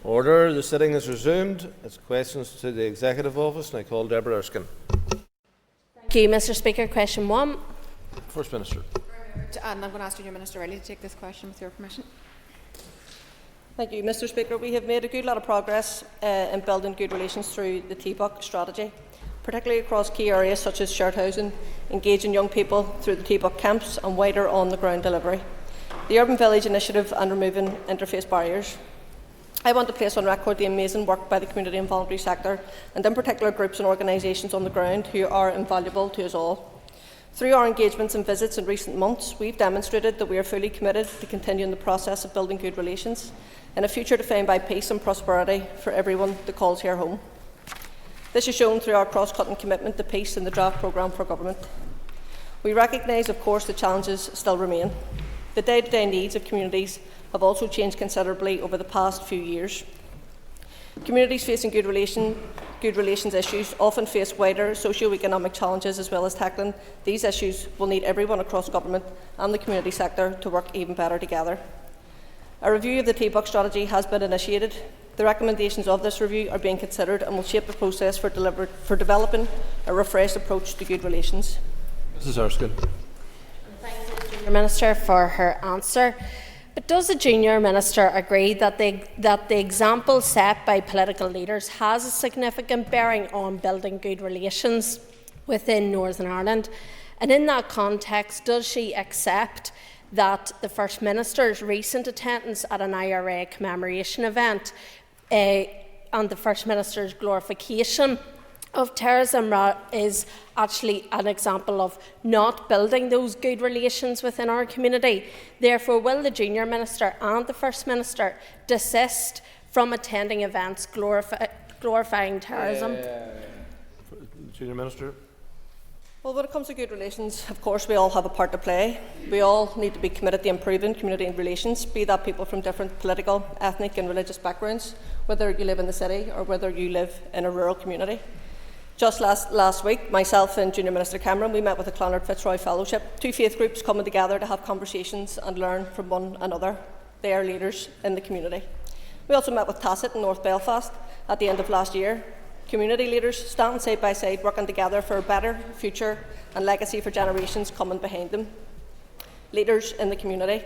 Order. The sitting is resumed. It's questions to the Executive Office, and I call Deborah Erskine. Thank you, Mr. Speaker. Question 1. First Minister. And I'm going to ask Junior Minister Riley to take this question with your permission. Thank you, Mr. Speaker. We have made a good lot of progress in building good relations through the TBUC strategy, particularly across key areas such as shared housing, engaging young people through the TBUC camps and wider on-the-ground delivery, the Urban Village Initiative and removing interface barriers. I want to place on record the amazing work by the community and voluntary sector, and in particular groups and organisations on the ground who are invaluable to us all. Through our engagements and visits in recent months, we've demonstrated that we are fully committed to continuing the process of building good relations in a future defined by peace and prosperity for everyone that calls here home. This is shown through our cross-cutting commitment to peace in the draft programme for government. We recognise, of course, the challenges still remain. The day-to-day needs of communities have also changed considerably over the past few years. Communities facing good relations issues often face wider socio-economic challenges, as well as tackling these issues will need everyone across government and the community sector to work even better together. A review of the TBUC strategy has been initiated. The recommendations of this review are being considered and will shape the process for developing a refreshed approach to good relations. Mrs. Erskine. Thank you, Junior Minister, for her answer. But does the Junior Minister agree that the example set by political leaders has a significant bearing on building good relations within Northern Ireland? And in that context, does she accept that the First Minister's recent attendance at an IRA commemoration event and the First Minister's glorification of terrorism is actually an example of not building those good relations within our community? Therefore, will the Junior Minister and the First Minister desist from attending events glorifying terrorism? Junior Minister. Well, when it comes to good relations, of course, we all have a part to play. We all need to be committed to improving community relations, be that people from different political, ethnic and religious backgrounds, whether you live in the city or whether you live in a rural community. Just last week, myself and Junior Minister Cameron, we met with the Clonard Fitzroy Fellowship, two faith groups coming together to have conversations and learn from one another. They are leaders in the community. We also met with Tacit in North Belfast at the end of last year. Community leaders standing side by side, working together for a better future and legacy for generations coming behind them. Leaders in the community.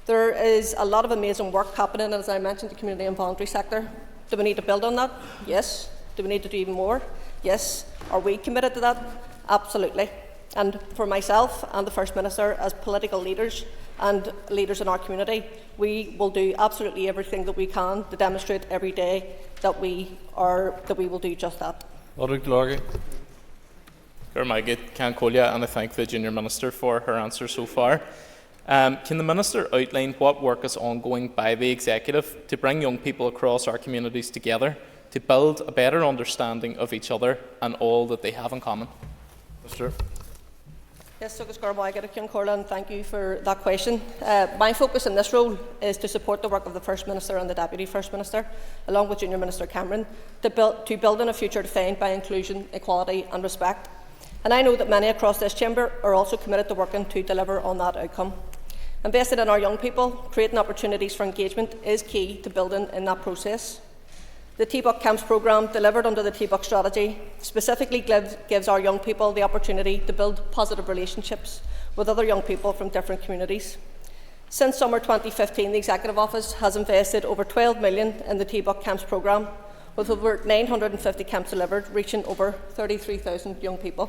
There is a lot of amazing work happening, and as I mentioned, the community and voluntary sector. Do we need to build on that? Yes. Do we need to do even more? Yes. Are we committed to that? Absolutely. And for myself and the First Minister, as political leaders and leaders in our community, we will do absolutely everything that we can to demonstrate every day that we will do just that. And I thank the Junior Minister for her answer so far. Can the Minister outline what work is ongoing by the Executive to bring young people across our communities together to build a better understanding of each other and all that they have in common? Minister. Yes, Douglas Cormac, thank you for that question. My focus in this role is to support the work of the First Minister and the Deputy First Minister, along with Junior Minister Cameron, to build in a future defined by inclusion, equality and respect. And I know that many across this chamber are also committed to working to deliver on that outcome. Investing in our young people, creating opportunities for engagement is key to building in that process. The TBUC Camps programme, delivered under the TBUC strategy, specifically gives our young people the opportunity to build positive relationships with other young people from different communities. Since summer 2015, the Executive Office has invested over $12 million in the TBUC Camps programme, with over 950 camps delivered, reaching over 33,000 young people.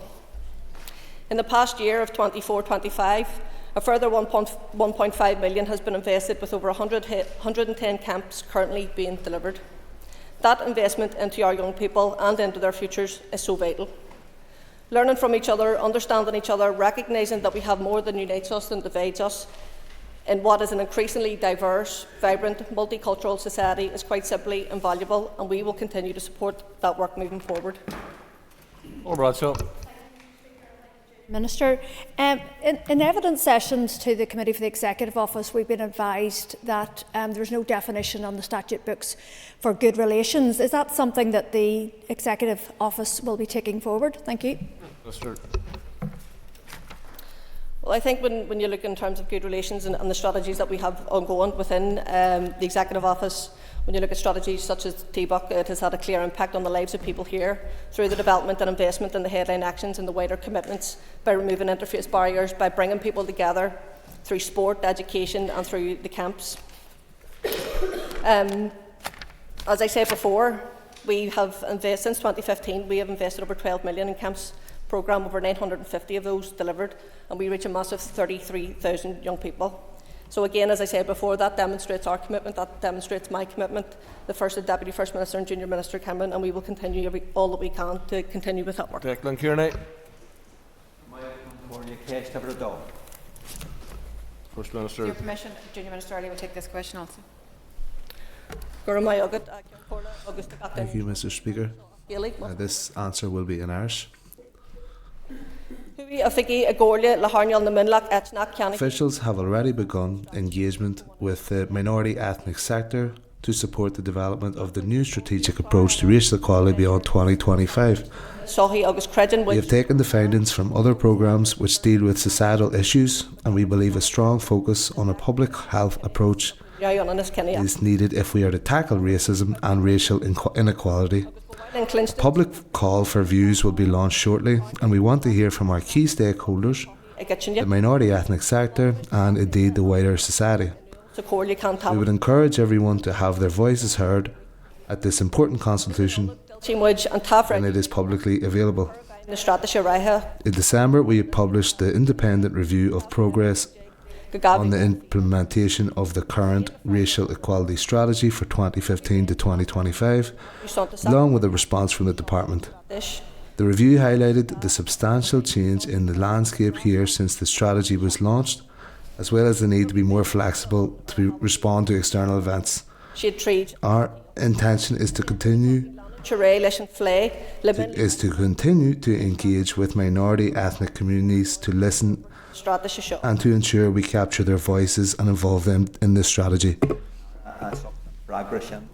In the past year of 24-25, a further $1.5 million has been invested, with over 110 camps currently being delivered. That investment into our young people and into their futures is so vital. Learning from each other, understanding each other, recognising that we have more that unites us than divides us in what is an increasingly diverse, vibrant, multicultural society is quite simply invaluable, and we will continue to support that work moving forward. Minister, in evidence sessions to the Committee for the Executive Office, we've been advised that there is no definition on the statute books for good relations. Is that something that the Executive Office will be taking forward? Thank you. Minister. Well, I think when you look in terms of good relations and the strategies that we have ongoing within the Executive Office, When you look at strategies such as TBUC, it has had a clear impact on the lives of people here through the development and investment in the headline actions and the wider commitments by removing interface barriers, by bringing people together through sport, education and through the camps. As I said before, we have invested, since 2015, we have invested over 12 million in camps programme, over 950 of those delivered, and we reach a massive 33,000 young people. So again, as I said before, that demonstrates our commitment, that demonstrates my commitment, the Deputy First Minister and Junior Minister Cameron, and we will continue all that we can to continue with that work. Declan Kearney. First Minister. With your permission, Junior Minister Early will take this question also. Thank you, Mr. Speaker. This answer will be in Irish. Officials have already begun engagement with the minority ethnic sector to support the development of the new strategic approach to racial equality beyond 2025. We have taken the findings from other programmes which deal with societal issues, and we believe a strong focus on a public health approach is needed if we are to tackle racism and racial inequality. A public call for views will be launched shortly, and we want to hear from our key stakeholders, the minority ethnic sector and indeed the wider society. We would encourage everyone to have their voices heard at this important consultation when it is publicly available. In December, we published the independent review of progress on the implementation of the current racial equality strategy for 2015 to 2025, along with a response from the department. The review highlighted the substantial change in the landscape here since the strategy was launched, as well as the need to be more flexible to respond to external events. Our intention is to continue to engage with minority ethnic communities to listen and to ensure we capture their voices and involve them in this strategy.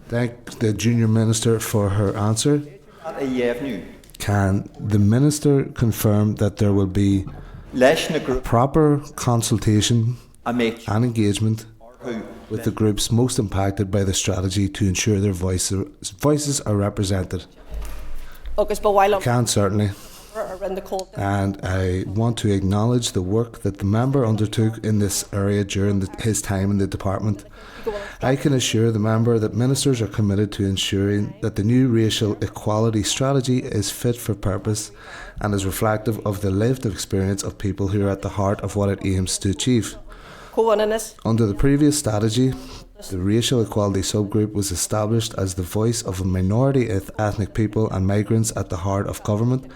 Thank the Junior Minister for her answer. Can the Minister confirm that there will be proper consultation and engagement with the groups most impacted by the strategy to ensure their voices are represented? I can certainly. And I want to acknowledge the work that the member undertook in this area during his time in the department. I can assure the member that ministers are committed to ensuring that the new racial equality strategy is fit for purpose and is reflective of the lived experience of people who are at the heart of what it aims to achieve. Under the previous strategy, the racial equality subgroup was established as the voice of a minority ethnic people and migrants at the heart of government,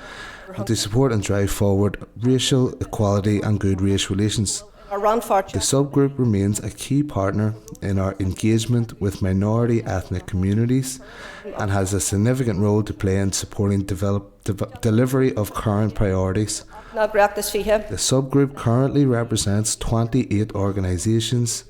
and to support and drive forward racial equality and good race relations. The subgroup remains a key partner in our engagement with minority ethnic communities and has a significant role to play in supporting delivery of current priorities. The subgroup currently represents 28 organisations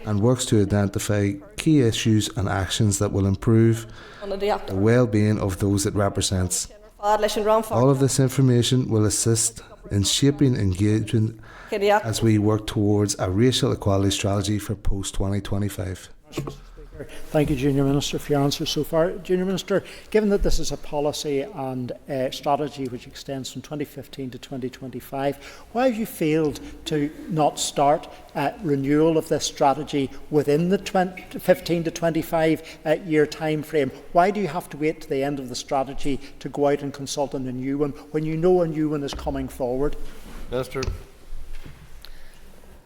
and works to identify key issues and actions that will improve the well-being of those it represents. All of this information will assist in shaping engagement as we work towards a racial equality strategy for post-2025. Thank you, Junior Minister, for your answers so far. Junior Minister, given that this is a policy and a strategy which extends from 2015 to 2025, why have you failed to not start renewal of this strategy within the 15 to 25 year time frame? Why do you have to wait to the end of the strategy to go out and consult on a new one when you know a new one is coming forward? Minister.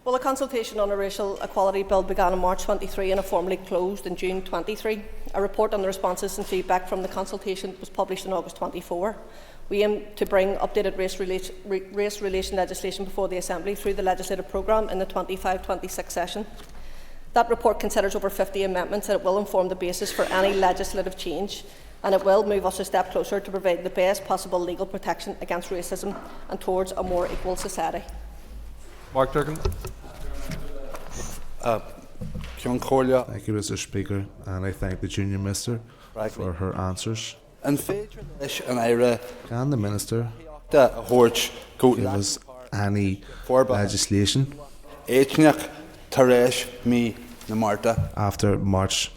Well, the consultation on a racial equality bill began in March 23 and formally closed in June 23. A report on the responses and feedback from the consultation was published in August 24. We aim to bring updated race relation legislation before the Assembly through the legislative programme in the 25-26 session. That report considers over 50 amendments, and it will inform the basis for any legislative change, and it will move us a step closer to providing the best possible legal protection against racism and towards a more equal society. Mark Durkin. Thank you, Mr. Speaker, and I thank the Junior Minister for her answers. Can the Minister give us any legislation after March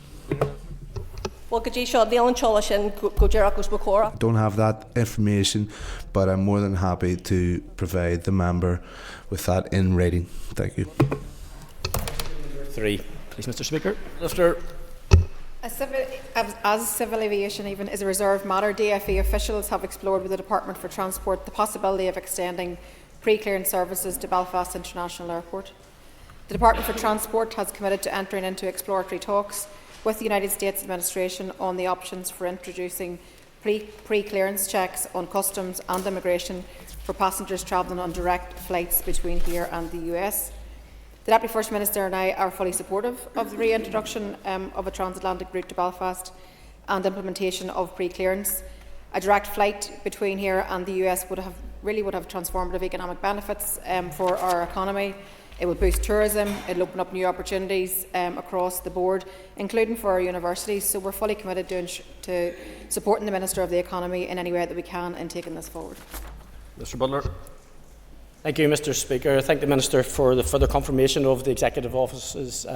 Well, could you show the Ellen Cholishin Gojirakus Bokora? I don't have that information, but I'm more than happy to provide the member with that in writing. Thank you. 3, please, Mr. Speaker. Minister. As civil aviation even is a reserved matter, DFE officials have explored with the Department for Transport the possibility of extending pre-clearance services to Belfast International Airport. The Department for Transport has committed to entering into exploratory talks with the United States administration on the options for introducing pre-clearance checks on customs and immigration for passengers travelling on direct flights between here and the US. The Deputy First Minister and I are fully supportive of the reintroduction of a transatlantic route to Belfast and implementation of pre-clearance. A direct flight between here and the US would have transformative economic benefits for our economy. It would boost tourism, it will open up new opportunities across the board, including for our universities. So we're fully committed to supporting the Minister of the Economy in any way that we can in taking this forward. Mr. Butler. Thank you, Mr. Speaker. I thank the Minister for the further confirmation of the Executive Office's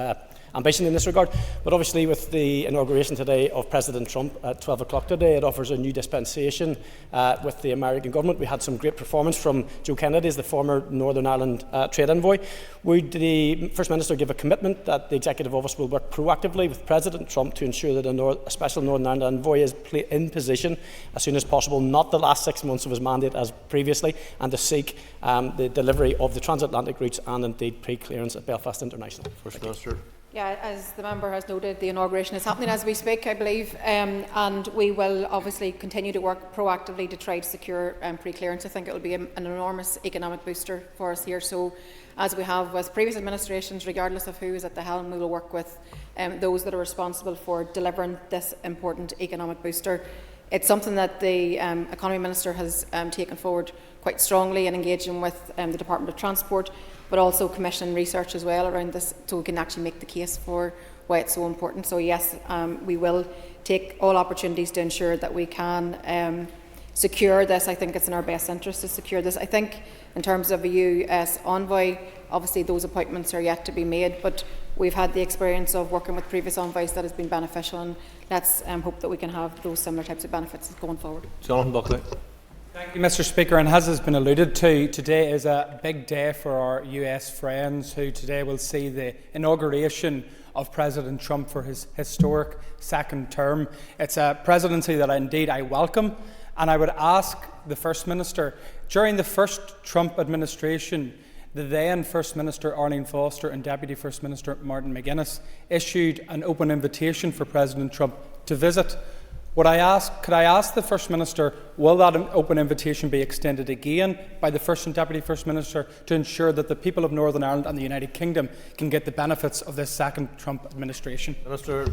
ambition in this regard. But obviously, with the inauguration today of President Trump at 12 o'clock today, it offers a new dispensation with the American government. We had some great performance from Joe Kennedy as the former Northern Ireland trade envoy. Would the First Minister give a commitment that the Executive Office will work proactively with President Trump to ensure that a special Northern Ireland envoy is in position as soon as possible, not the last 6 months of his mandate as previously, and to seek the delivery of the transatlantic routes and indeed pre-clearance at Belfast International? First Minister. Yeah, as the member has noted, the inauguration is happening as we speak, I believe, and we will obviously continue to work proactively to try to secure pre-clearance. I think it will be an enormous economic booster for us here. So, as we have with previous administrations, regardless of who is at the helm, we will work with those that are responsible for delivering this important economic booster. It's something that the Economy Minister has taken forward quite strongly in engaging with the Department of Transport, but also commissioning research as well around this, so we can actually make the case for why it's so important. So yes, we will take all opportunities to ensure that we can secure this. I think it's in our best interest to secure this. I think in terms of a US envoy, obviously those appointments are yet to be made, but we've had the experience of working with previous envoys that has been beneficial, and let's hope that we can have those similar types of benefits going forward. Jonathan Buckley. Thank you, Mr. Speaker. And as has been alluded to, today is a big day for our US friends, who today will see the inauguration of President Trump for his historic second term. It's a presidency that indeed I welcome, and I would ask the First Minister, during the first Trump administration, the then First Minister Arlene Foster and Deputy First Minister Martin McGuinness issued an open invitation for President Trump to visit. Could I ask the First Minister, will that open invitation be extended again by the First and Deputy First Minister to ensure that the people of Northern Ireland and the United Kingdom can get the benefits of this second Trump administration? Minister.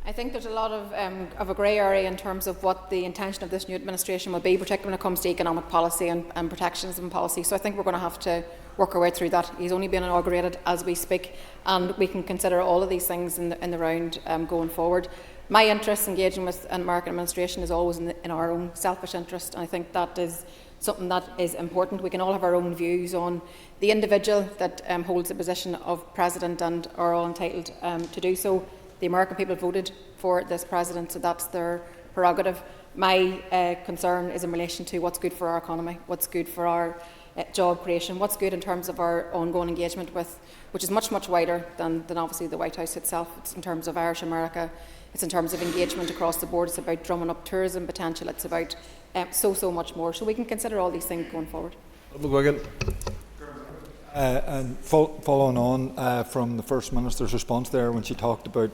I think there's a lot of a grey area in terms of what the intention of this new administration will be, particularly when it comes to economic policy and protectionism policy. So I think we're going to have to work our way through that. He's only been inaugurated as we speak, and we can consider all of these things in the round going forward. My interest engaging with an American administration is always in our own selfish interest, and I think that is something that is important. We can all have our own views on the individual that holds the position of president and are all entitled to do so. The American people voted for this president, so that's their prerogative. My concern is in relation to what's good for our economy, what's good for our job creation, what's good in terms of our ongoing engagement with, which is much, much wider than obviously the White House itself. It's in terms of Irish America, it's in terms of engagement across the board, it's about drumming up tourism potential, it's about so much more. So we can consider all these things going forward. And following on from the First Minister's response there when she talked about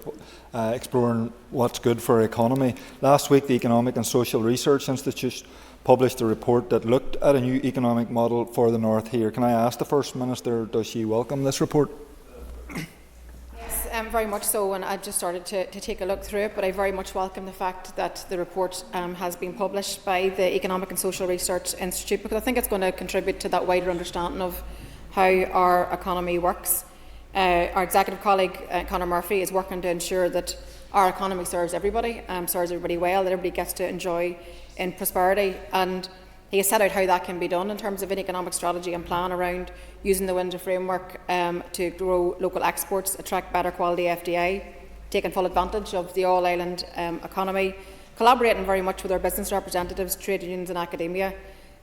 exploring what's good for our economy, last week the Economic and Social Research Institute published a report that looked at a new economic model for the North here. Can I ask the First Minister, does she welcome this report? Yes, very much so, and I just started to take a look through it, but I very much welcome the fact that the report has been published by the Economic and Social Research Institute, because I think it's going to contribute to that wider understanding of how our economy works. Our executive colleague, Conor Murphy, is working to ensure that our economy serves everybody well, that everybody gets to enjoy in prosperity, and he has set out how that can be done in terms of an economic strategy and plan around using the window framework to grow local exports, attract better quality FDI, taking full advantage of the all-island economy, collaborating very much with our business representatives, trade unions and academia,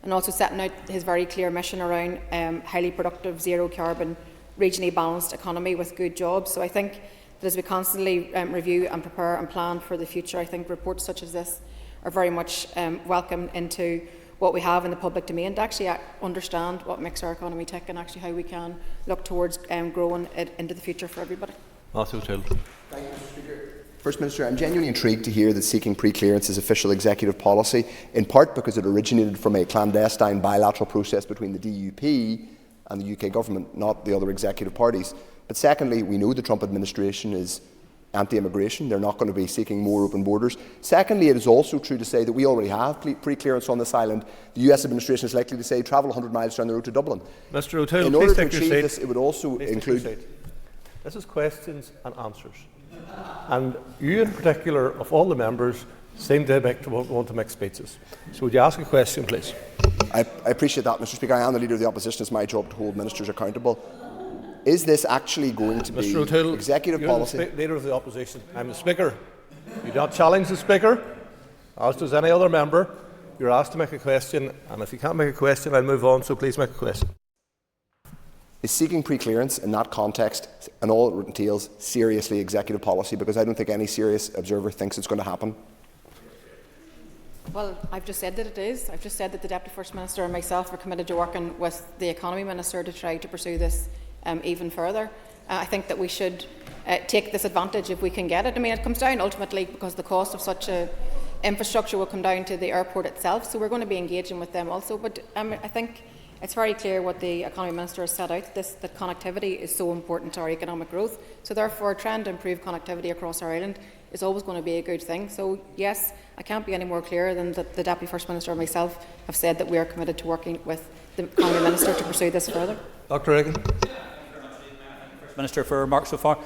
and also setting out his very clear mission around highly productive, zero-carbon, regionally balanced economy with good jobs. So I think that as we constantly review and prepare and plan for the future, I think reports such as this are very much welcome into what we have in the public domain to actually understand what makes our economy tick and actually how we can look towards growing it into the future for everybody. Matthew Till. Thank you, Mr. Speaker. First Minister, I'm genuinely intrigued to hear that seeking pre-clearance is official executive policy, in part because it originated from a clandestine bilateral process between the DUP and the UK government, not the other executive parties. But secondly, we know the Trump administration is anti-immigration. They're not going to be seeking more open borders. Secondly, it is also true to say that we already have pre-clearance on this island. The US administration is likely to say travel 100 miles down the road to Dublin. Mr. O'Toole, in order please to take your achieve seat. this, it would also include... This is questions and answers. And you in particular, of all the members, seem to want to make speeches. So would you ask a question, please? I appreciate that, Mr. Speaker. I am the Leader of the Opposition. It's my job to hold ministers accountable. Is this actually going to be Mr. O'Toole, executive you're policy? the Leader of the Opposition. I'm the Speaker. You do not challenge the Speaker, as does any other member. You're asked to make a question, and if you can't make a question, I'll move on, so please make a question. Is seeking pre-clearance in that context and all it entails seriously executive policy? Because I don't think any serious observer thinks it's going to happen. Well, I've just said that it is. I've just said that the Deputy First Minister and myself are committed to working with the Economy Minister to try to pursue this even further. I think that we should take this advantage if we can get it. I mean, it comes down ultimately because the cost of such a infrastructure will come down to the airport itself, so we're going to be engaging with them also. But I think it's very clear what the Economy Minister has set out, that connectivity is so important to our economic growth. So therefore, trying to improve connectivity across our island is always going to be a good thing. So yes, I can't be any more clear than that the Deputy First Minister and myself have said that we are committed to working with the Economy Minister to pursue this further. Dr. Reagan. First Minister for remarks so far.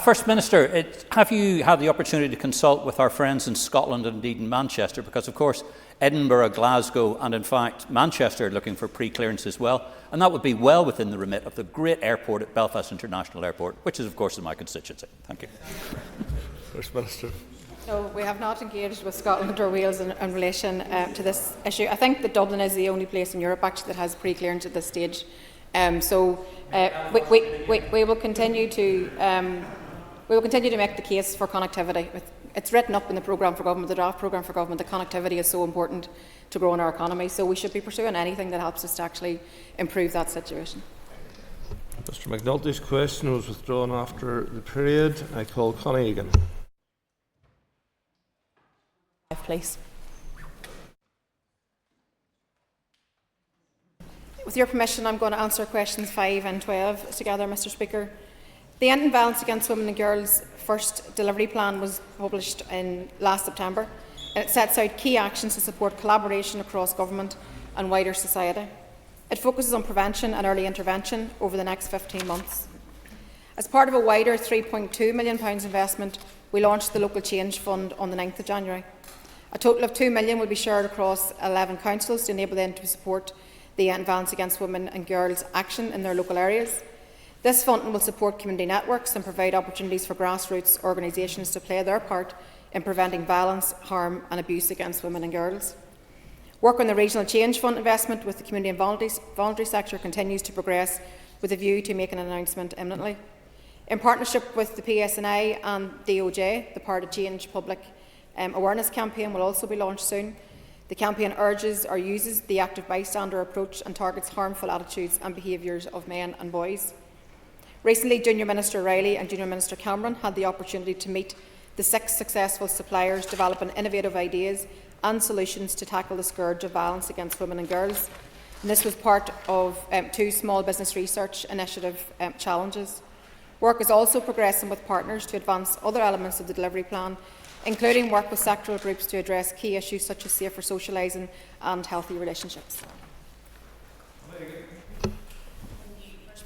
First Minister, have you had the opportunity to consult with our friends in Scotland and indeed in Manchester? Because of course Edinburgh, Glasgow and in fact Manchester are looking for pre-clearance as well, and that would be well within the remit of the great airport at Belfast International Airport, which is of course in my constituency. Thank you. First Minister. No, we have not engaged with Scotland or Wales in relation to this issue. I think that Dublin is the only place in Europe actually that has pre-clearance at this stage. So we will continue to make the case for connectivity. It's written up in the programme for government, the draft programme for government, that connectivity is so important to growing our economy. So we should be pursuing anything that helps us to actually improve that situation. Mr. McNulty's question was withdrawn after the period. I call Connie Egan. Please. With your permission, I'm going to answer questions 5 and 12 together, Mr. Speaker. The Ending Violence Against Women and Girls first delivery plan was published in last September, and it sets out key actions to support collaboration across government and wider society. It focuses on prevention and early intervention over the next 15 months. As part of a wider £3.2 million investment, we launched the Local Change Fund on the 9th of January. A total of £2 million will be shared across 11 councils to enable them to support the End Violence Against Women and Girls action in their local areas. This funding will support community networks and provide opportunities for grassroots organisations to play their part in preventing violence, harm and abuse against women and girls. Work on the Regional Change Fund investment with the community and voluntary sector continues to progress with a view to making an announcement imminently. In partnership with the PSNI and DOJ, the Power to Change public awareness campaign will also be launched soon. The campaign urges or uses the active bystander approach and targets harmful attitudes and behaviours of men and boys. Recently, Junior Minister Riley and Junior Minister Cameron had the opportunity to meet the 6 successful suppliers developing innovative ideas and solutions to tackle the scourge of violence against women and girls. And this was part of 2 small business research initiative challenges. Work is also progressing with partners to advance other elements of the delivery plan, including work with sectoral groups to address key issues such as safer socialising and healthy relationships.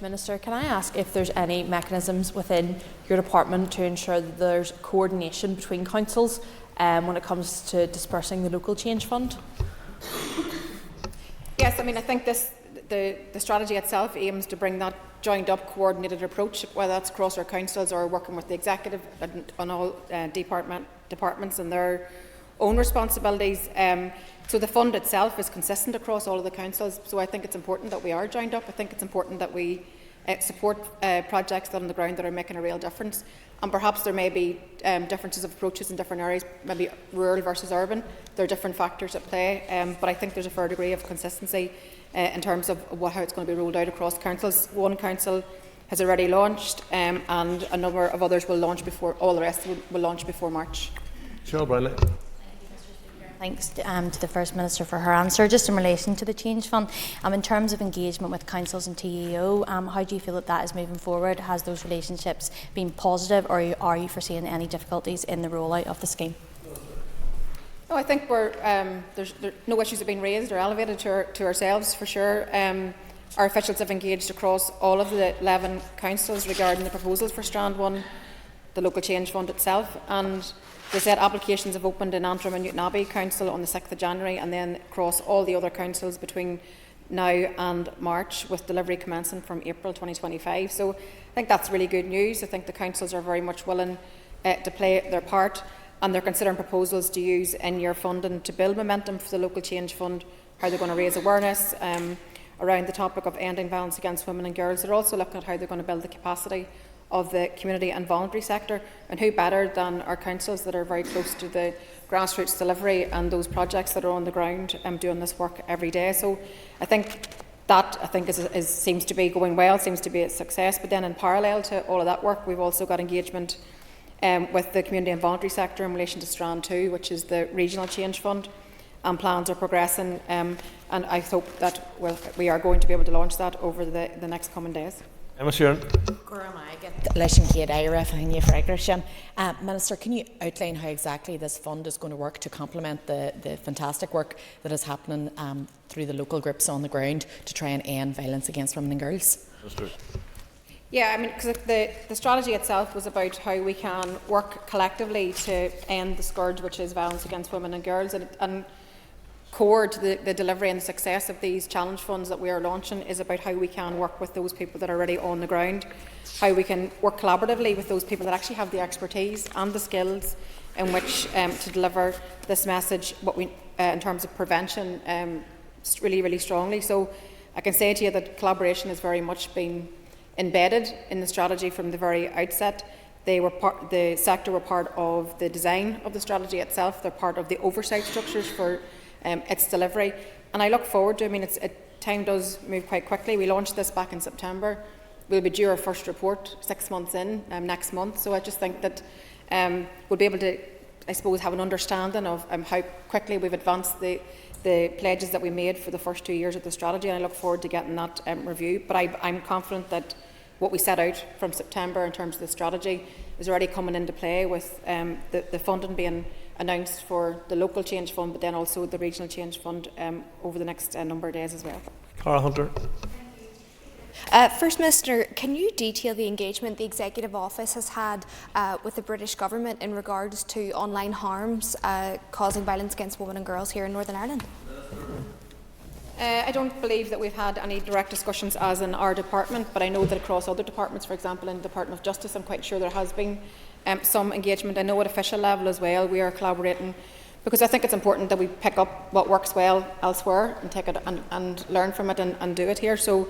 Minister, can I ask if there's any mechanisms within your department to ensure that there's coordination between councils when it comes to dispersing the Local Change Fund? Yes, I mean, I think the strategy itself aims to bring that joined-up, coordinated approach, whether that's across our councils or working with the executive and on all departments and their own responsibilities. So the fund itself is consistent across all of the councils, so I think it's important that we are joined up. I think it's important that we support projects that on the ground that are making a real difference. And perhaps there may be differences of approaches in different areas, maybe rural versus urban. There are different factors at play, but I think there's a fair degree of consistency in terms of how it's going to be rolled out across councils. One council has already launched, and a number of others will launch before, all the rest will launch before March. Cheryl Brownlee. Thanks to the First Minister for her answer. Just in relation to the Change Fund, in terms of engagement with councils and TEO, how do you feel that is moving forward? Has those relationships been positive, or are you foreseeing any difficulties in the rollout of the scheme? No, I think there's no issues have been raised or elevated to ourselves for sure. Our officials have engaged across all of the 11 councils regarding the proposals for Strand 1, the local change fund itself, and they said applications have opened in Antrim and Newtonabbey Council on the 6th of January, and then across all the other councils between now and March, with delivery commencing from April 2025. So I think that's really good news. I think the councils are very much willing to play their part, and they're considering proposals to use in-year funding to build momentum for the local change fund, how they're going to raise awareness around the topic of ending violence against women and girls. They're also looking at how they're going to build the capacity of the community and voluntary sector, and who better than our councils that are very close to the grassroots delivery and those projects that are on the ground doing this work every day. So I think that seems to be going well, seems to be a success. But then in parallel to all of that work, we've also got engagement with the community and voluntary sector in relation to Strand 2, which is the regional change fund, and plans are progressing, and I hope that we are going to be able to launch that over the next coming days. Emma Sheeran. Minister, can you outline how exactly this fund is going to work to complement the fantastic work that is happening through the local groups on the ground to try and end violence against women and girls? Yeah, I mean, because the strategy itself was about how we can work collectively to end the scourge which is violence against women and girls, and core to the delivery and the success of these challenge funds that we are launching is about how we can work with those people that are already on the ground, how we can work collaboratively with those people that actually have the expertise and the skills in which to deliver this message, in terms of prevention, really, really strongly. So I can say to you that collaboration has very much been embedded in the strategy from the very outset. The sector were part of the design of the strategy itself. They're part of the oversight structures for its delivery, and I look forward to. Time does move quite quickly. We launched this back in September. We'll be due our first report 6 months in next month. So I just think that we'll be able to, I suppose, have an understanding of how quickly we've advanced the pledges that we made for the first 2 years of the strategy, and I look forward to getting that review. But I'm confident that what we set out from September in terms of the strategy is already coming into play, with the funding being announced for the local change fund, but then also the regional change fund over the next number of days as well. Cara Hunter. First Minister, can you detail the engagement the Executive Office has had with the British Government in regards to online harms causing violence against women and girls here in Northern Ireland? I don't believe that we've had any direct discussions as in our department, but I know that across other departments, for example in the Department of Justice, I'm quite sure there has been some engagement. I know at official level as well we are collaborating, because I think it's important that we pick up what works well elsewhere and take it and learn from it and do it here. So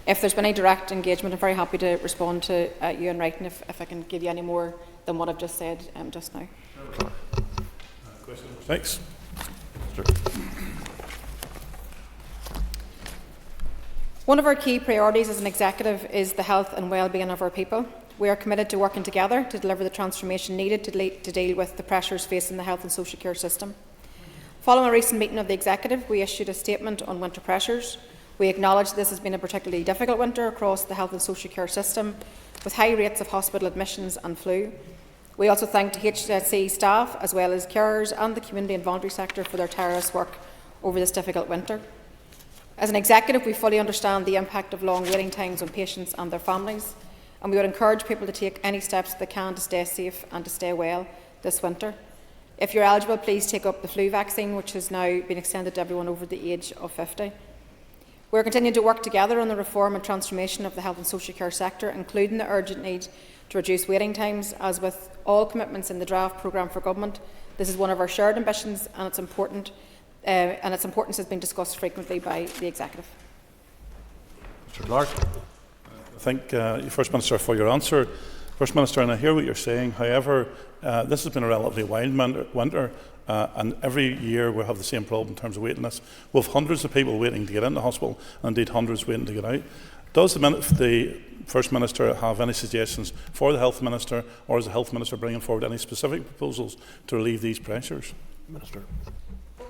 if there's been any direct engagement, I'm very happy to respond to you in writing if I can give you any more than what I've just said just now. Thanks. One of our key priorities as an executive is the health and well-being of our people. We are committed to working together to deliver the transformation needed to deal with the pressures facing the health and social care system. Following a recent meeting of the Executive, we issued a statement on winter pressures. We acknowledge this has been a particularly difficult winter across the health and social care system, with high rates of hospital admissions and flu. We also thanked HSE staff, as well as carers and the community and voluntary sector, for their tireless work over this difficult winter. As an executive, we fully understand the impact of long waiting times on patients and their families, and we would encourage people to take any steps they can to stay safe and to stay well this winter. If you're eligible, please take up the flu vaccine, which has now been extended to everyone over the age of 50. We're continuing to work together on the reform and transformation of the health and social care sector, including the urgent need to reduce waiting times. As with all commitments in the draft programme for government, this is one of our shared ambitions, and its importance has been discussed frequently by the Executive. Mr. Clark. Thank you, First Minister, for your answer. First Minister, and I hear what you're saying. However, this has been a relatively wild winter, and every year we have the same problem in terms of waiting lists. We have hundreds of people waiting to get into hospital, and indeed hundreds waiting to get out. Does the First Minister have any suggestions for the Health Minister, or is the Health Minister bringing forward any specific proposals to relieve these pressures? Minister.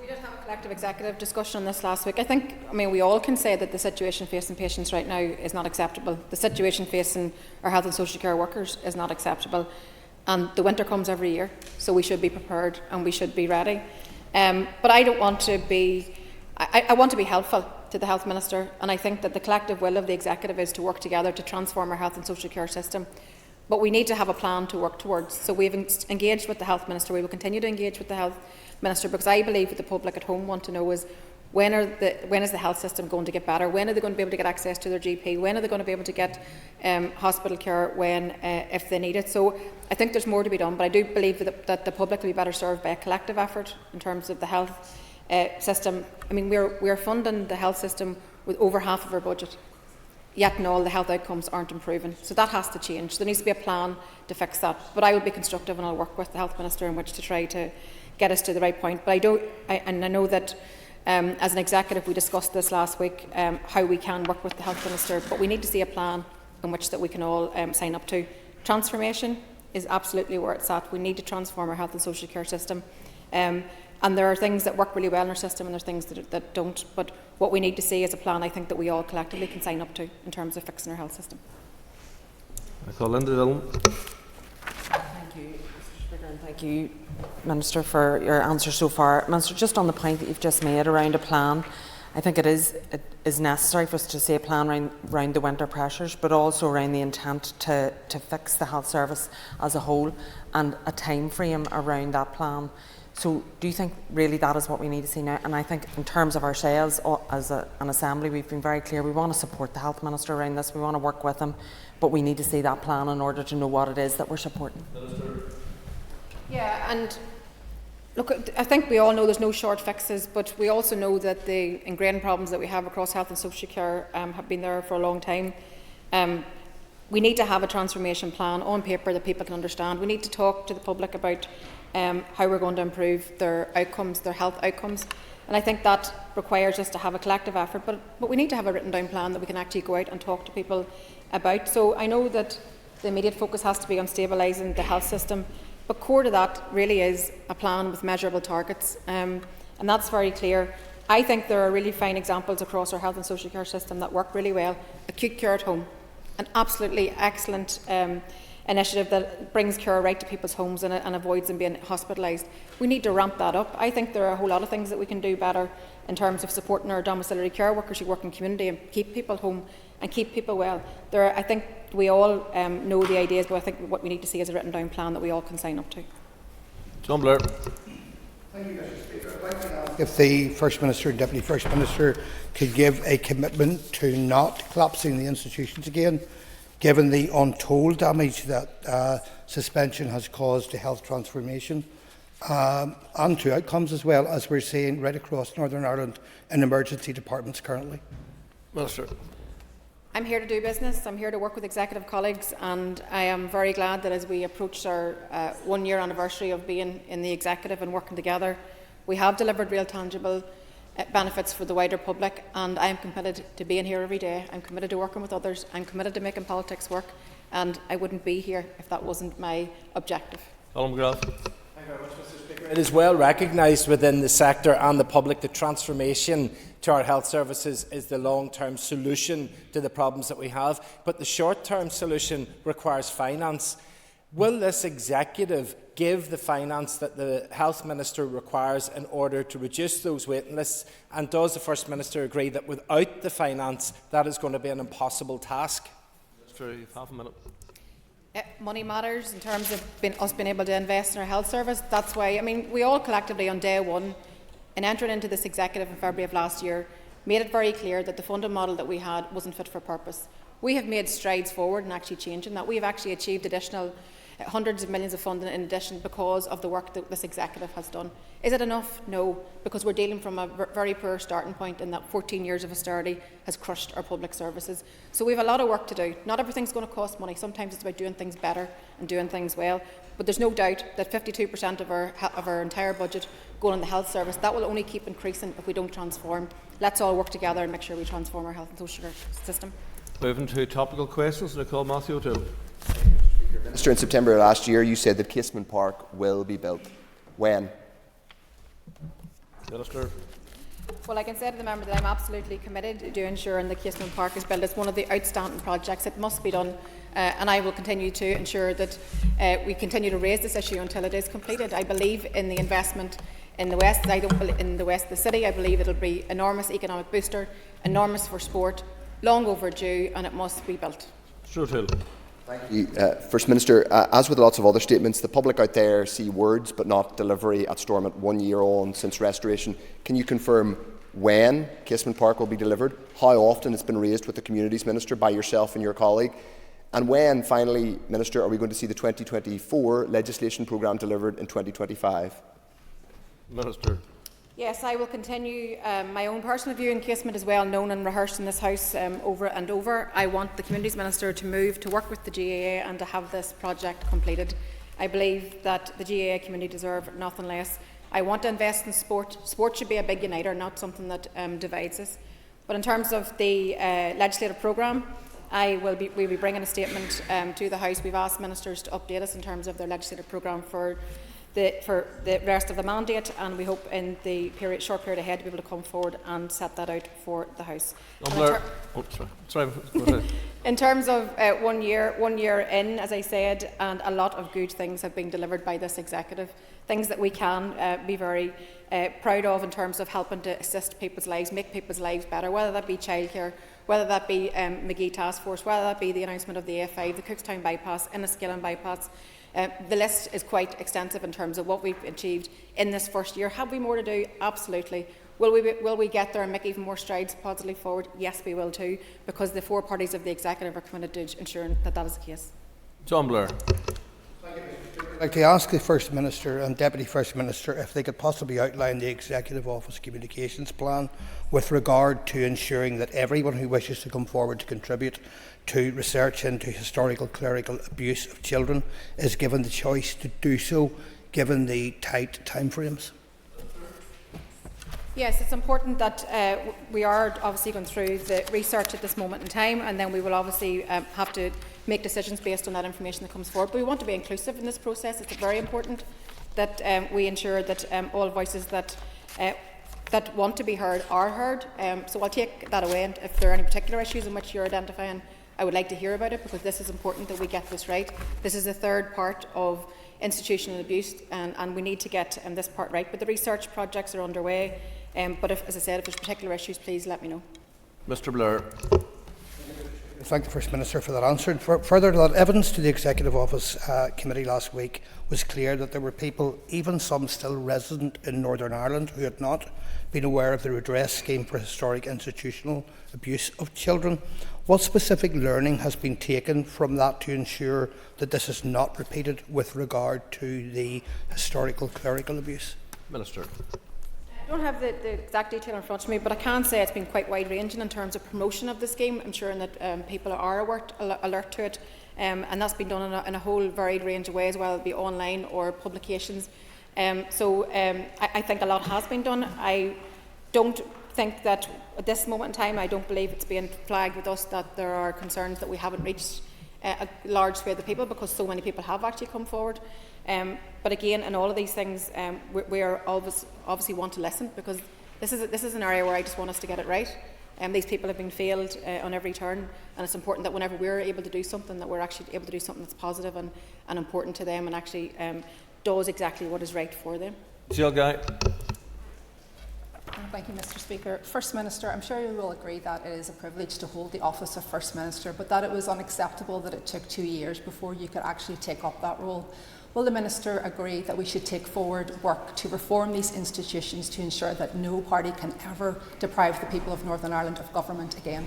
We did have a collective executive discussion on this last week. I mean, we all can say that the situation facing patients right now is not acceptable. The situation facing our health and social care workers is not acceptable. And the winter comes every year, so we should be prepared and we should be ready. But I don't want to be... I want to be helpful to the Health Minister, and I think that the collective will of the Executive is to work together to transform our health and social care system. But we need to have a plan to work towards. So we've engaged with the Health Minister. We will continue to engage with the Health Minister, because I believe what the public at home want to know is when is the health system going to get better? When are they going to be able to get access to their GP? When are they going to be able to get hospital care if they need it? So I think there's more to be done, but I do believe that the public will be better served by a collective effort in terms of the health system. I mean, we're funding the health system with over half of our budget, yet and all the health outcomes aren't improving. So that has to change. There needs to be a plan to fix that. But I will be constructive, and I'll work with the Health Minister in which to try to get us to the right point. But I know that as an executive we discussed this last week, how we can work with the Health Minister, but we need to see a plan in which that we can all sign up to. Transformation is absolutely where it's at. We need to transform our health and social care system. And there are things that work really well in our system, and there are things that don't. But what we need to see is a plan, I think, that we all collectively can sign up to in terms of fixing our health system. I call Linda Dillon. Thank you, Mr. Speaker, and thank you, Minister, for your answer so far. Minister, just on the point that you've just made around a plan, I think it is necessary for us to see a plan around the winter pressures, but also around the intent to fix the health service as a whole, and a time frame around that plan. So do you think really that is what we need to see now? And I think in terms of ourselves as an Assembly, we've been very clear. We want to support the Health Minister around this. We want to work with him, but we need to see that plan in order to know what it is that we're supporting. Yeah, and look, I think we all know there's no short fixes, but we also know that the ingrained problems that we have across health and social care have been there for a long time. We need to have a transformation plan on paper that people can understand. We need to talk to the public about how we're going to improve their outcomes, their health outcomes. And I think that requires us to have a collective effort, but we need to have a written down plan that we can actually go out and talk to people about. So I know that the immediate focus has to be on stabilising the health system, but core to that really is a plan with measurable targets, and that's very clear. I think there are really fine examples across our health and social care system that work really well. Acute care at home, an absolutely excellent initiative that brings care right to people's homes and avoids them being hospitalised. We need to ramp that up. I think there are a whole lot of things that we can do better in terms of supporting our domiciliary care workers who work in community and keep people home and keep people well. I think we all know the ideas, but I think what we need to see is a written down plan that we all can sign up to. John Blair. Thank you, Mr. Speaker. I'd like to ask if the First Minister and Deputy First Minister could give a commitment to not collapsing the institutions again, given the untold damage that suspension has caused to health transformation and to outcomes as well, as we're seeing right across Northern Ireland in emergency departments currently. Minister. I'm here to do business. I'm here to work with executive colleagues, and I am very glad that as we approach our 1 year anniversary of being in the executive and working together, we have delivered real tangible benefits for the wider public, and I am committed to being here every day. I'm committed to working with others. I'm committed to making politics work, and I wouldn't be here if that wasn't my objective. Colin McGrath. Thank you very much, Mr. Speaker. It is well recognised within the sector and the public that transformation to our health services is the long-term solution to the problems that we have, but the short-term solution requires finance. Will this executive give the finance that the Health Minister requires in order to reduce those waiting lists? And does the First Minister agree that without the finance, that is going to be an impossible task? Minister, you have half a minute. Money matters in terms of us being able to invest in our health service. That's why, I mean, we all collectively on day one, in entering into this executive in February of last year, made it very clear that the funding model that we had wasn't fit for purpose. We have made strides forward in actually changing that. We have actually achieved additional hundreds of millions of funding in addition because of the work that this executive has done. Is it enough? No, because we're dealing from a very poor starting point in that 14 years of austerity has crushed our public services. So we have a lot of work to do. Not everything's going to cost money. Sometimes it's about doing things better and doing things well. But there's no doubt that 52% of our entire budget going on the health service, that will only keep increasing if we don't transform. Let's all work together and make sure we transform our health and social care system. Moving to topical questions, Nicole Matthew O'Toole. Minister, in September last year, you said that Casement Park will be built. When? Minister. Well, I can say to the member that I'm absolutely committed to ensuring that Casement Park is built. It's one of the outstanding projects. It must be done, and I will continue to ensure that we continue to raise this issue until it is completed. I believe in the investment in the West. I don't believe in the West of the city. I believe it will be enormous economic booster, enormous for sport, long overdue, and it must be built. O'Toole. Thank you. First Minister, as with lots of other statements, the public out there see words but not delivery at Stormont 1 year on since restoration. Can you confirm when Casement Park will be delivered, how often it's been raised with the Communities Minister by yourself and your colleague, and when, finally, Minister, are we going to see the 2024 legislation programme delivered in 2025? Minister. Yes, I will continue. My own personal view in Casement is well known and rehearsed in this House over and over. I want the Communities Minister to move to work with the GAA and to have this project completed. I believe that the GAA community deserve nothing less. I want to invest in sport. Sport should be a big uniter, not something that divides us. But in terms of the legislative programme, we'll be bringing a statement to the House. We've asked ministers to update us in terms of their legislative programme for the rest of the mandate, and we hope in the short period ahead to be able to come forward and set that out for the House. In terms of 1 year in, as I said, and a lot of good things have been delivered by this executive, things that we can be very proud of in terms of helping to assist people's lives, make people's lives better, whether that be childcare, whether that be McGee Task Force, whether that be the announcement of the A5, the Cookstown bypass, Enniskillen bypass. The list is quite extensive in terms of what we've achieved in this first year. Have we more to do? Absolutely. Will we get there and make even more strides positively forward? Yes, we will too, because the four parties of the executive are committed to ensuring that that is the case. John Blair. I'd like to ask the First Minister and Deputy First Minister if they could possibly outline the Executive Office communications plan with regard to ensuring that everyone who wishes to come forward to contribute to research into historical clerical abuse of children is given the choice to do so, given the tight timeframes. Yes, it's important that we are obviously going through the research at this moment in time, and then we will obviously have to make decisions based on that information that comes forward. But we want to be inclusive in this process. It's very important that we ensure that all voices that want to be heard are heard. So I'll take that away, and if there are any particular issues in which you're identifying, I would like to hear about it, because this is important that we get this right. This is the third part of institutional abuse, and we need to get this part right. But the research projects are underway. But as I said, if there's particular issues, please let me know. Mr. Blair. Thank the First Minister for that answer. Further to that, evidence to the Executive Office committee last week was clear that there were people, even some still resident in Northern Ireland, who had not been aware of the redress scheme for historic institutional abuse of children. What specific learning has been taken from that to ensure that this is not repeated with regard to the historical clerical abuse? Minister. I don't have the exact detail in front of me, but I can say it's been quite wide-ranging in terms of promotion of the scheme, ensuring that people are alert to it, and that's been done in a whole varied range of ways, whether it be online or publications. I think a lot has been done. I don't think that at this moment in time, I don't believe it's being flagged with us that there are concerns that we haven't reached a large swathe of people, because so many people have actually come forward. But again, in all of these things, we are obviously want to listen, because this is an area where I just want us to get it right. These people have been failed on every turn, and it's important that whenever we're able to do something, that we're actually able to do something that's positive and important to them, and actually does exactly what is right for them. Jill Guy. Thank you, Mr. Speaker. First Minister, I'm sure you will agree that it is a privilege to hold the office of First Minister, but that it was unacceptable that it took 2 years before you could actually take up that role. will the Minister agree that we should take forward work to reform these institutions to ensure that no party can ever deprive the people of Northern Ireland of government again?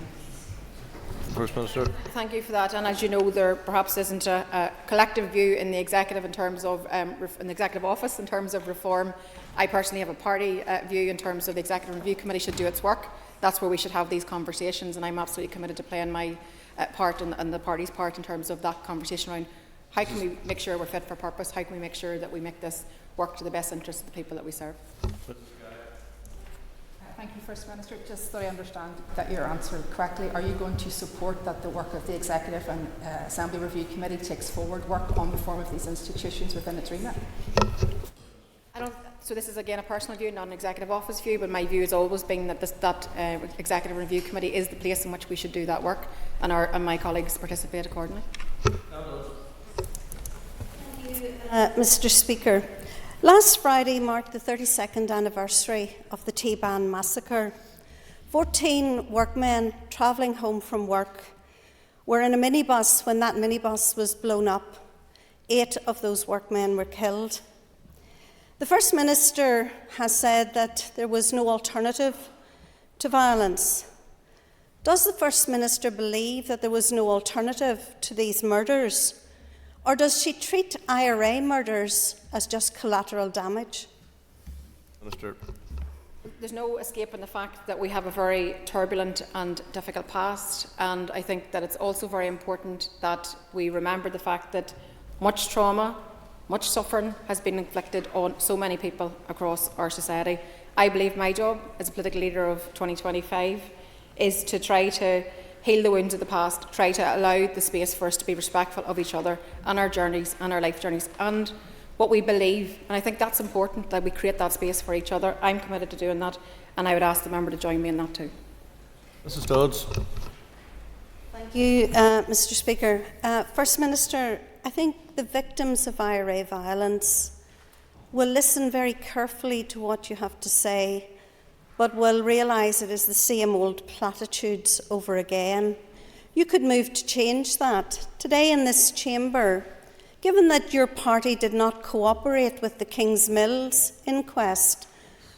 First Minister. Thank you for that. And as you know, there perhaps isn't a collective view in the executive in terms of in the executive office in terms of reform. I personally have a party view in terms of the Executive Review Committee should do its work. That's where we should have these conversations, and I'm absolutely committed to playing my part and the party's part in terms of that conversation around how can we make sure we're fit for purpose, how can we make sure that we make this work to the best interest of the people that we serve. Thank you, First Minister. Just so I understand that you're answered correctly, are you going to support that the work of the Executive and Assembly Review Committee takes forward work on reform of these institutions within its remit? So this is again a personal view, not an Executive Office view, but my view has always been that Executive Review Committee is the place in which we should do that work, and my colleagues participate accordingly. Mr. Speaker, last Friday marked the 32nd anniversary of the T-Ban massacre. 14 workmen travelling home from work were in a minibus when that minibus was blown up. 8 of those workmen were killed. The First Minister has said that there was no alternative to violence. Does the First Minister believe that there was no alternative to these murders? Or does she treat IRA murders as just collateral damage? Minister. There's no escaping the fact that we have a very turbulent and difficult past, and I think that it's also very important that we remember the fact that much trauma, much suffering has been inflicted on so many people across our society. I believe my job as a political leader of 2025 is to try to heal the wounds of the past, try to allow the space for us to be respectful of each other and our journeys and our life journeys and what we believe. And I think that's important, that we create that space for each other. I'm committed to doing that, and I would ask the member to join me in that too. Mrs. Dodds. Thank you, Mr. Speaker. First Minister, I think the victims of IRA violence will listen very carefully to what you have to say, but will realise it is the same old platitudes over again. You could move to change that. Today in this chamber, given that your party did not cooperate with the King's Mills inquest,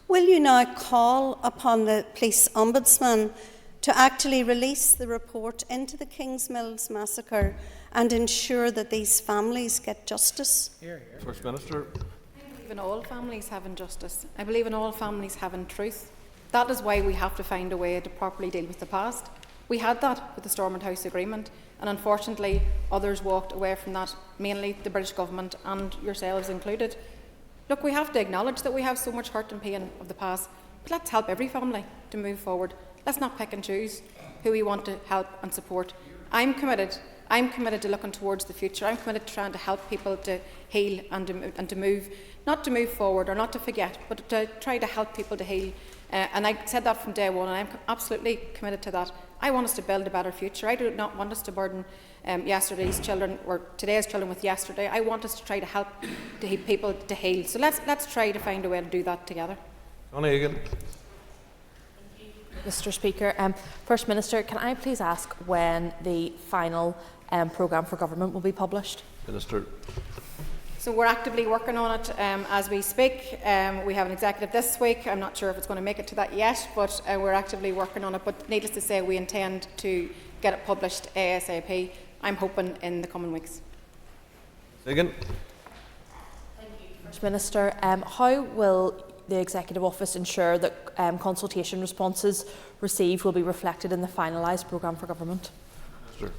will you now call upon the police ombudsman to actually release the report into the King's Mills massacre and ensure that these families get justice? First Minister. I believe in all families having justice. I believe in all families having truth. That is why we have to find a way to properly deal with the past. We had that with the Stormont House Agreement, and unfortunately others walked away from that, mainly the British Government and yourselves included. Look, we have to acknowledge that we have so much hurt and pain of the past, but let's help every family to move forward. Let's not pick and choose who we want to help and support. I'm committed to looking towards the future. I'm committed to trying to help people to heal and to move, not to move forward or not to forget, but to try to help people to heal. And I said that from day one, and I'm absolutely committed to that. I want us to build a better future. I do not want us to burden yesterday's children or today's children with yesterday. I want us to try to help people to heal. So let's try to find a way to do that together. Connie Egan. Mr. Speaker, First Minister, can I please ask when the final programme for government will be published? Minister. So we're actively working on it as we speak. We have an executive this week. I'm not sure if it's going to make it to that yet, but we're actively working on it. But needless to say, we intend to get it published ASAP. I'm hoping in the coming weeks. Egan. Thank you, First Minister. How will the Executive Office ensure that consultation responses received will be reflected in the finalised programme for government? Minister.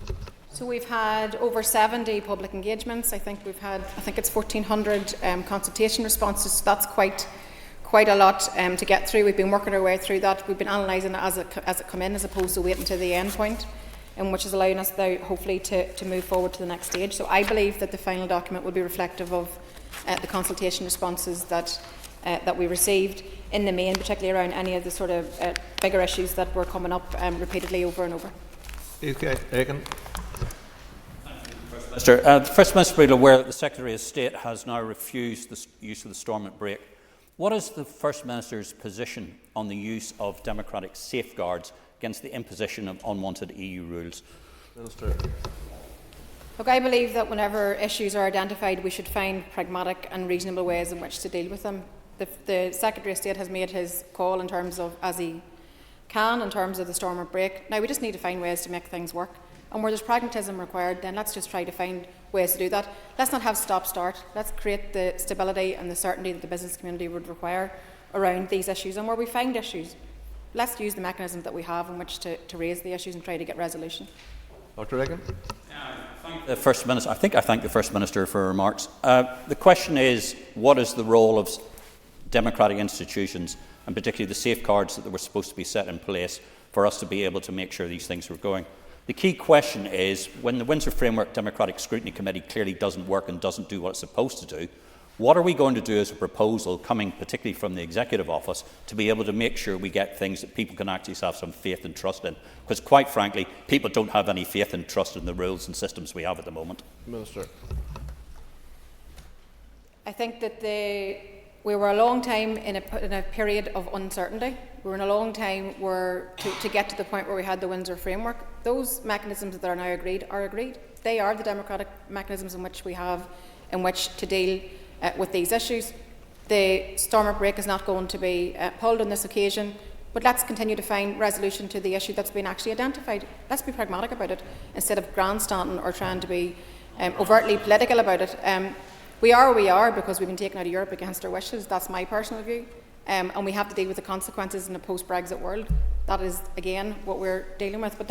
So we've had over 70 public engagements. I think it's 1,400 consultation responses. So that's quite a lot to get through. We've been working our way through that. We've been analysing it as it come in, as opposed to waiting to the end point, which is allowing us now hopefully to move forward to the next stage. So I believe that the final document will be reflective of the consultation responses that we received in the main, particularly around any of the sort of bigger issues that were coming up repeatedly over and over. Okay, Egan. Minister, the First Minister will be aware that the Secretary of State has now refused the use of the Stormont break. What is the First Minister's position on the use of democratic safeguards against the imposition of unwanted EU rules? Minister. Look, I believe that whenever issues are identified, we should find pragmatic and reasonable ways in which to deal with them. The Secretary of State has made his call in terms of, as he can, in terms of the Stormont break. Now, we just need to find ways to make things work. And where there's pragmatism required, then let's just try to find ways to do that. Let's not have stop-start. Let's create the stability and the certainty that the business community would require around these issues. And where we find issues, let's use the mechanisms that we have in which to raise the issues and try to get resolution. Dr. Reagan. The First Minister, I thank the First Minister for her remarks. The question is, what is the role of democratic institutions, and particularly the safeguards that were supposed to be set in place for us to be able to make sure these things were going? The key question is, when the Windsor Framework Democratic Scrutiny Committee clearly doesn't work and doesn't do what it's supposed to do, what are we going to do as a proposal, coming particularly from the Executive Office, to be able to make sure we get things that people can actually have some faith and trust in? Because quite frankly, people don't have any faith and trust in the rules and systems we have at the moment. Minister. I think that we were a long time in a period of uncertainty. We were in a long time where to get to the point where we had the Windsor Framework. Those mechanisms that are now agreed are agreed. They are the democratic mechanisms in which we have in which to deal with these issues. The Stormont break is not going to be pulled on this occasion, but let's continue to find resolution to the issue that's been actually identified. Let's be pragmatic about it instead of grandstanding or trying to be overtly political about it. We are where we are because we've been taken out of Europe against our wishes. That's my personal view. And we have to deal with the consequences in a post-Brexit world. That is, again, what we're dealing with. But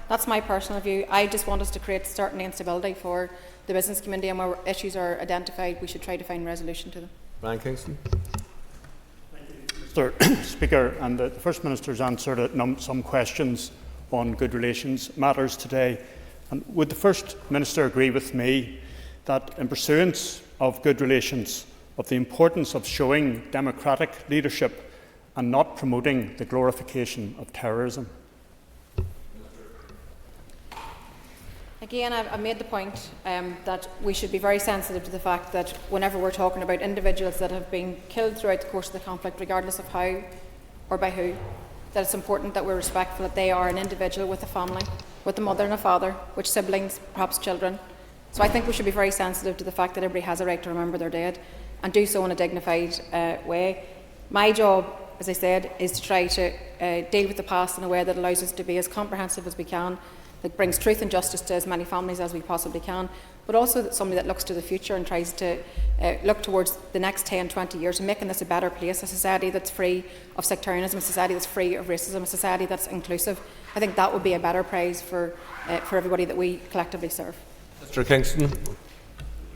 that's my personal view. I just want us to create certainty and stability for the business community, and where issues are identified, we should try to find resolution to them. Brian Kingston. Mr. Speaker, and the First Minister's answered some questions on good relations matters today. And would the First Minister agree with me that in pursuance of good relations, of the importance of showing democratic leadership and not promoting the glorification of terrorism? Again, I've made the point that we should be very sensitive to the fact that whenever we're talking about individuals that have been killed throughout the course of the conflict, regardless of how or by who, that it's important that we're respectful that they are an individual with a family, with a mother and a father, with siblings, perhaps children. So I think we should be very sensitive to the fact that everybody has a right to remember their dead and do so in a dignified way. My job, as I said, is to try to deal with the past in a way that allows us to be as comprehensive as we can, that brings truth and justice to as many families as we possibly can, but also somebody that looks to the future and tries to look towards the next 10, 20 years and making this a better place, a society that's free of sectarianism, a society that's free of racism, a society that's inclusive. I think that would be a better prize for everybody that we collectively serve. Mr. Kingston.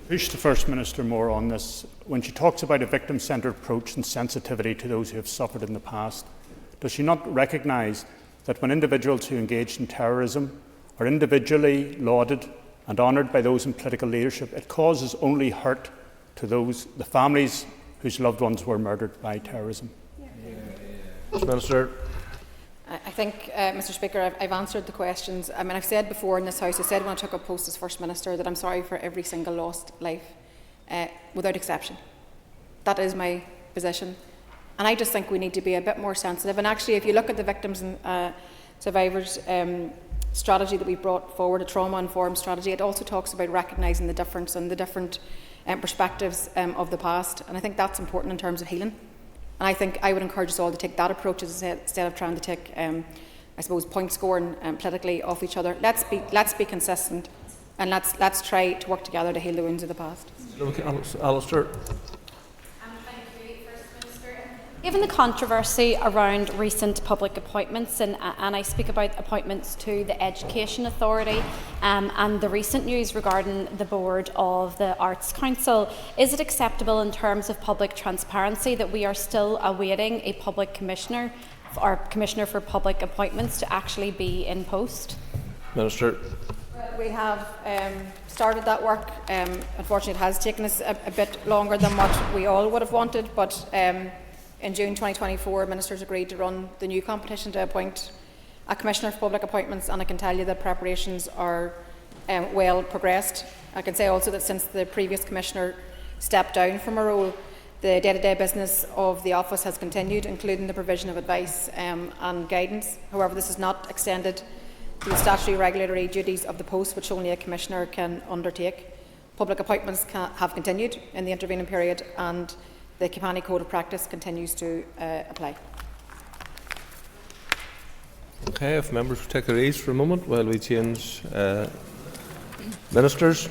Push the First Minister more on this. When she talks about a victim-centred approach and sensitivity to those who have suffered in the past, does she not recognise that when individuals who engaged in terrorism are individually lauded and honoured by those in political leadership, it causes only hurt to the families whose loved ones were murdered by terrorism? Mr. Minister. I think, Mr. Speaker, I've answered the questions. I mean, I've said before in this House, I said when I took up post as First Minister that I'm sorry for every single lost life, without exception. That is my position. And I just think we need to be a bit more sensitive. And actually, if you look at the victims and survivors strategy that we brought forward, a trauma-informed strategy, it also talks about recognising the difference and the different perspectives of the past. And I think that's important in terms of healing. And I think I would encourage us all to take that approach instead of trying to take, I suppose, point scoring politically off each other. Let's be consistent, and let's try to work together to heal the wounds of the past. Alistair. Given the controversy around recent public appointments, and I speak about appointments to the Education Authority and the recent news regarding the board of the Arts Council, is it acceptable in terms of public transparency that we are still awaiting a public commissioner or commissioner for public appointments to actually be in post? Minister. We have started that work. Unfortunately, it has taken us a bit longer than what we all would have wanted, but in June 2024, ministers agreed to run the new competition to appoint a Commissioner for Public Appointments, and I can tell you that preparations are well progressed. I can say also that since the previous Commissioner stepped down from her role, the day-to-day business of the office has continued, including the provision of advice and guidance. However, this has not extended to the statutory regulatory duties of the post, which only a Commissioner can undertake. Public appointments have continued in the intervening period, and the Capani Code of Practice continues to apply. Okay, if members will take their ease for a moment while we change ministers.